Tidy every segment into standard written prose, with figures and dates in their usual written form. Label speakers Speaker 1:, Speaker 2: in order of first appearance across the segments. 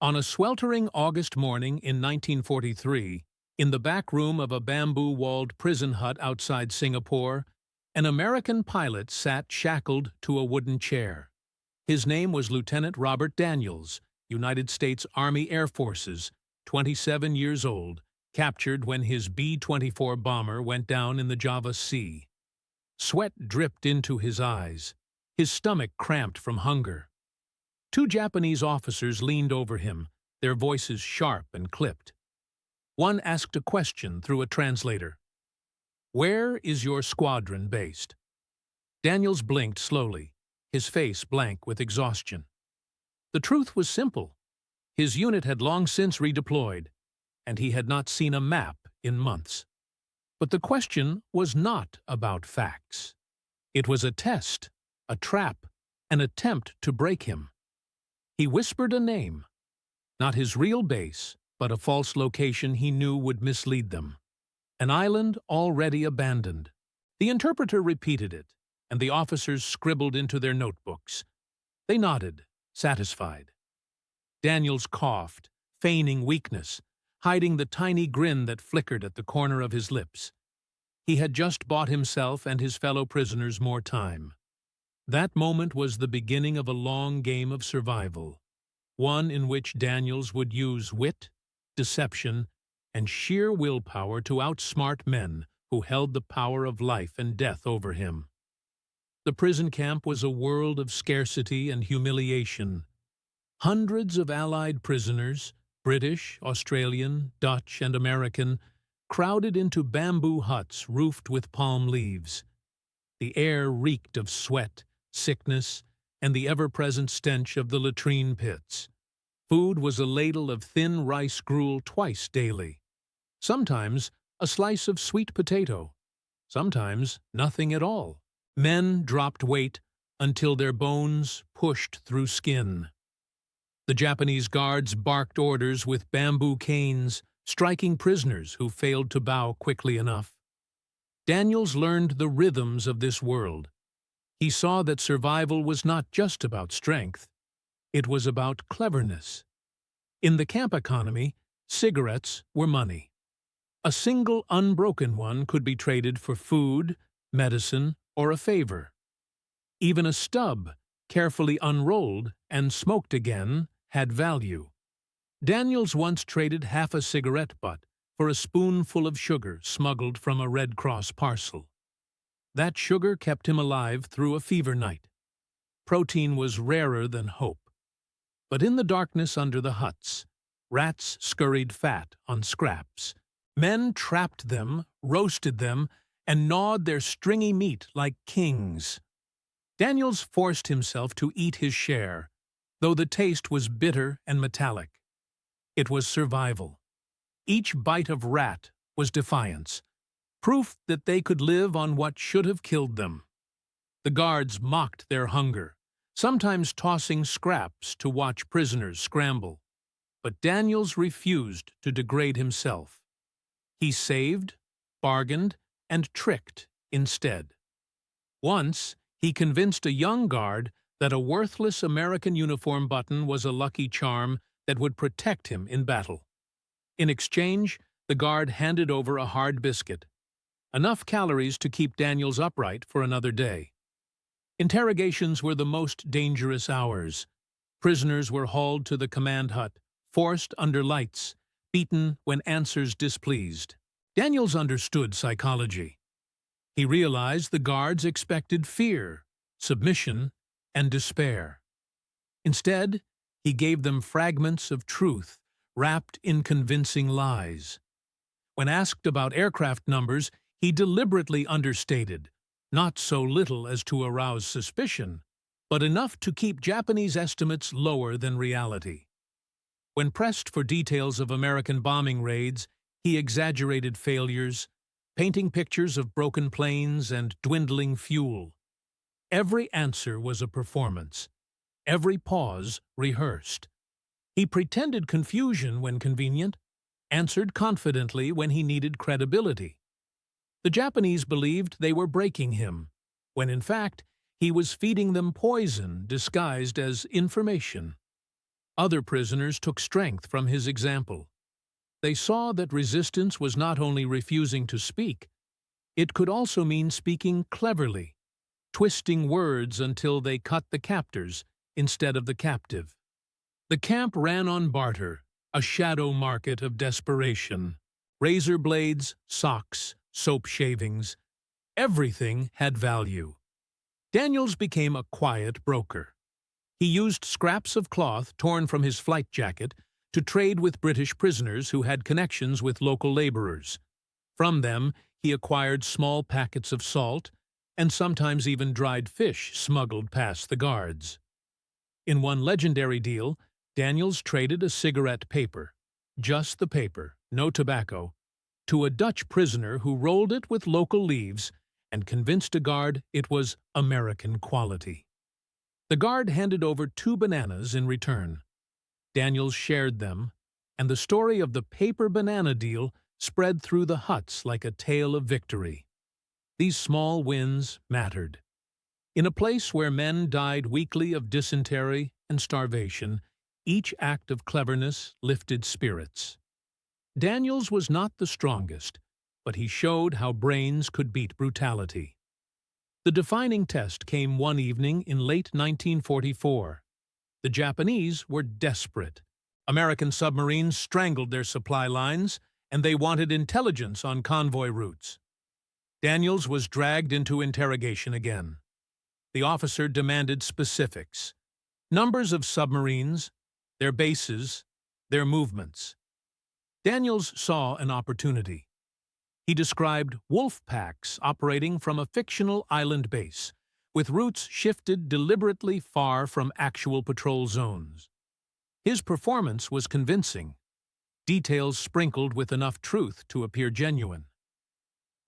Speaker 1: On a sweltering August morning in 1943, in the back room of a bamboo-walled prison hut outside Singapore, an American pilot sat shackled to a wooden chair. His name was Lieutenant Robert Daniels, United States Army Air Forces, 27 years old, captured when his B-24 bomber went down in the Java Sea. Sweat dripped into his eyes. His stomach cramped from hunger. Two Japanese officers leaned over him, their voices sharp and clipped. One asked a question through a translator. "Where is your squadron based?" Daniels blinked slowly, his face blank with exhaustion. The truth was simple. His unit had long since redeployed, and he had not seen a map in months. But the question was not about facts. It was a test, a trap, an attempt to break him. He whispered a name, not his real base, but a false location he knew would mislead them. An island already abandoned. The interpreter repeated it, and the officers scribbled into their notebooks. They nodded, satisfied. Daniels coughed, feigning weakness, hiding the tiny grin that flickered at the corner of his lips. He had just bought himself and his fellow prisoners more time. That moment was the beginning of a long game of survival, one in which Daniels would use wit, deception, and sheer willpower to outsmart men who held the power of life and death over him. The prison camp was a world of scarcity and humiliation. Hundreds of Allied prisoners, British, Australian, Dutch, and American, crowded into bamboo huts roofed with palm leaves. The air reeked of sweat, sickness, and the ever-present stench of the latrine pits. Food was a ladle of thin rice gruel twice daily. Sometimes a slice of sweet potato. Sometimes nothing at all. Men dropped weight until their bones pushed through skin. The Japanese guards barked orders with bamboo canes, striking prisoners who failed to bow quickly enough. Daniels learned the rhythms of this world. He saw that survival was not just about strength. It was about cleverness. In the camp economy, cigarettes were money. A single unbroken one could be traded for food, medicine, or a favor. Even a stub, carefully unrolled and smoked again, had value. Daniels once traded half a cigarette butt for a spoonful of sugar smuggled from a Red Cross parcel. That sugar kept him alive through a fever night. Protein was rarer than hope. But in the darkness under the huts, rats scurried fat on scraps. Men trapped them, roasted them, and gnawed their stringy meat like kings. Daniels forced himself to eat his share, though the taste was bitter and metallic. It was survival. Each bite of rat was defiance, proof that they could live on what should have killed them. The guards mocked their hunger, sometimes tossing scraps to watch prisoners scramble. But Daniels refused to degrade himself. He saved, bargained, and tricked instead. Once, he convinced a young guard that a worthless American uniform button was a lucky charm that would protect him in battle. In exchange, the guard handed over a hard biscuit, enough calories to keep Daniels upright for another day. Interrogations were the most dangerous hours. Prisoners were hauled to the command hut, forced under lights, beaten when answers displeased. Daniels understood psychology. He realized the guards expected fear, submission, and despair. Instead, he gave them fragments of truth wrapped in convincing lies. When asked about aircraft numbers, he deliberately understated, not so little as to arouse suspicion, but enough to keep Japanese estimates lower than reality. When pressed for details of American bombing raids, he exaggerated failures, painting pictures of broken planes and dwindling fuel. Every answer was a performance, every pause rehearsed. He pretended confusion when convenient, answered confidently when he needed credibility. The Japanese believed they were breaking him, when in fact he was feeding them poison disguised as information. Other prisoners took strength from his example. They saw that resistance was not only refusing to speak, it could also mean speaking cleverly, twisting words until they cut the captors instead of the captive. The camp ran on barter, a shadow market of desperation. Razor blades, socks, soap shavings, everything had value. Daniels became a quiet broker. He used scraps of cloth torn from his flight jacket to trade with British prisoners who had connections with local laborers. From them, he acquired small packets of salt and sometimes even dried fish smuggled past the guards. In one legendary deal, Daniels traded a cigarette paper, just the paper, no tobacco, to a Dutch prisoner who rolled it with local leaves and convinced a guard it was American quality. The guard handed over 2 bananas in return. Daniels shared them, and the story of the paper banana deal spread through the huts like a tale of victory. These small wins mattered. In a place where men died weekly of dysentery and starvation, each act of cleverness lifted spirits. Daniels was not the strongest, but he showed how brains could beat brutality. The defining test came one evening in late 1944. The Japanese were desperate. American submarines strangled their supply lines, and they wanted intelligence on convoy routes. Daniels was dragged into interrogation again. The officer demanded specifics: numbers of submarines, their bases, their movements. Daniels saw an opportunity. He described wolf packs operating from a fictional island base, with routes shifted deliberately far from actual patrol zones. His performance was convincing, details sprinkled with enough truth to appear genuine.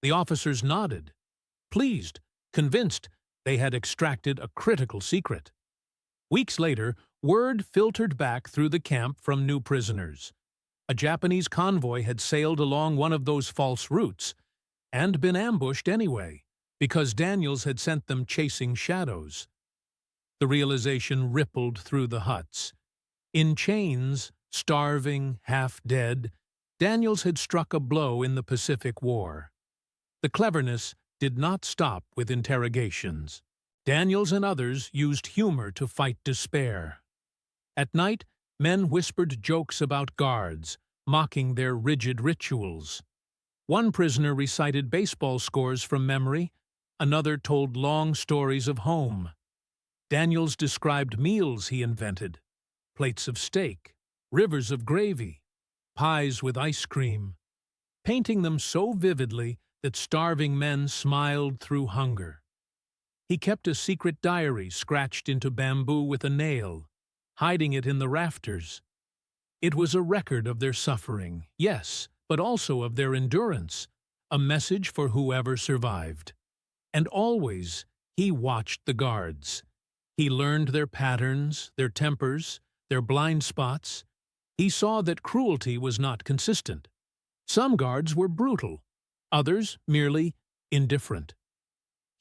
Speaker 1: The officers nodded, pleased, convinced they had extracted a critical secret. Weeks later, word filtered back through the camp from new prisoners. A Japanese convoy had sailed along one of those false routes and been ambushed anyway, because Daniels had sent them chasing shadows. The realization rippled through the huts. In chains, starving, half-dead, Daniels had struck a blow in the Pacific War. The cleverness did not stop with interrogations. Daniels and others used humor to fight despair. At night, men whispered jokes about guards, mocking their rigid rituals. One prisoner recited baseball scores from memory, another told long stories of home. Daniels described meals he invented: plates of steak, rivers of gravy, pies with ice cream, painting them so vividly that starving men smiled through hunger. He kept a secret diary scratched into bamboo with a nail, hiding it in the rafters. It was a record of their suffering, yes, but also of their endurance, a message for whoever survived. And always, he watched the guards. He learned their patterns, their tempers, their blind spots. He saw that cruelty was not consistent. Some guards were brutal, others merely indifferent.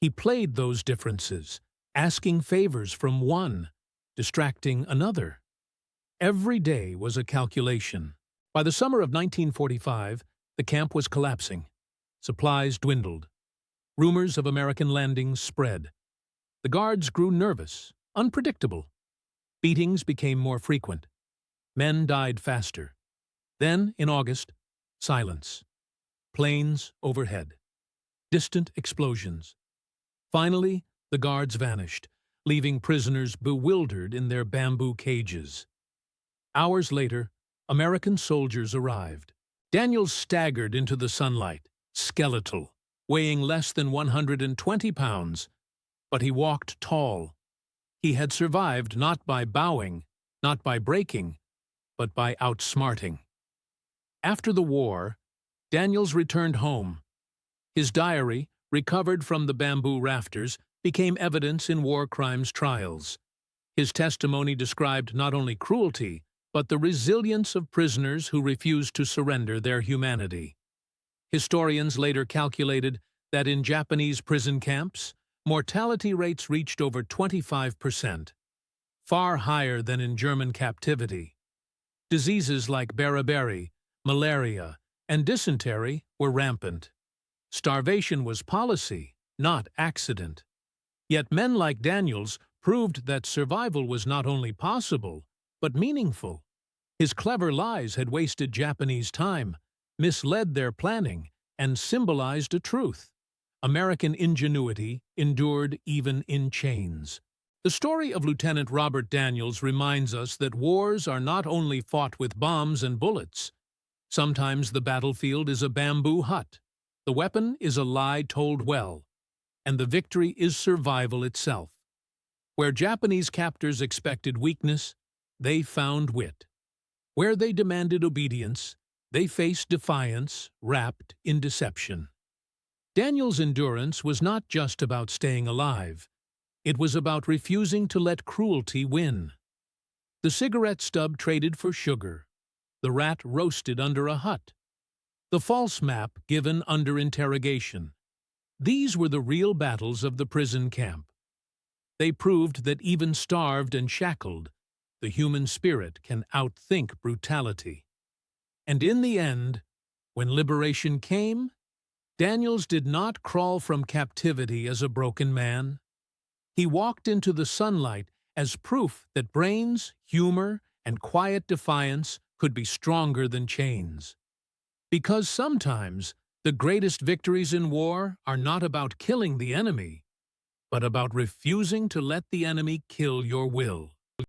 Speaker 1: He played those differences, asking favors from one, distracting another. Every day was a calculation. By the summer of 1945, the camp was collapsing. Supplies dwindled. Rumors of American landings spread. The guards grew nervous, unpredictable. Beatings became more frequent. Men died faster. Then, in August, silence. Planes overhead. Distant explosions. Finally, the guards vanished, leaving prisoners bewildered in their bamboo cages. Hours later, American soldiers arrived. Daniels staggered into the sunlight, skeletal, weighing less than 120 pounds, but he walked tall. He had survived not by bowing, not by breaking, but by outsmarting. After the war, Daniels returned home. His diary, recovered from the bamboo rafters, became evidence in war crimes trials. His testimony described not only cruelty, but the resilience of prisoners who refused to surrender their humanity. Historians later calculated that in Japanese prison camps, mortality rates reached over 25%. far higher than in German captivity. Diseases like beriberi, malaria, and dysentery were rampant. Starvation was policy, not accident. Yet men like Daniels proved that survival was not only possible, but meaningful. His clever lies had wasted Japanese time, misled their planning, and symbolized a truth. American ingenuity endured even in chains. The story of Lieutenant Robert Daniels reminds us that wars are not only fought with bombs and bullets. Sometimes the battlefield is a bamboo hut. The weapon is a lie told well, and the victory is survival itself. Where Japanese captors expected weakness, they found wit. Where they demanded obedience, they faced defiance wrapped in deception. Daniel's endurance was not just about staying alive. It was about refusing to let cruelty win. The cigarette stub traded for sugar. The rat roasted under a hut. The false map given under interrogation. These were the real battles of the prison camp. They proved that even starved and shackled, the human spirit can outthink brutality. And in the end, when liberation came, Daniels did not crawl from captivity as a broken man. He walked into the sunlight as proof that brains, humor, and quiet defiance could be stronger than chains. Because sometimes the greatest victories in war are not about killing the enemy, but about refusing to let the enemy kill your will.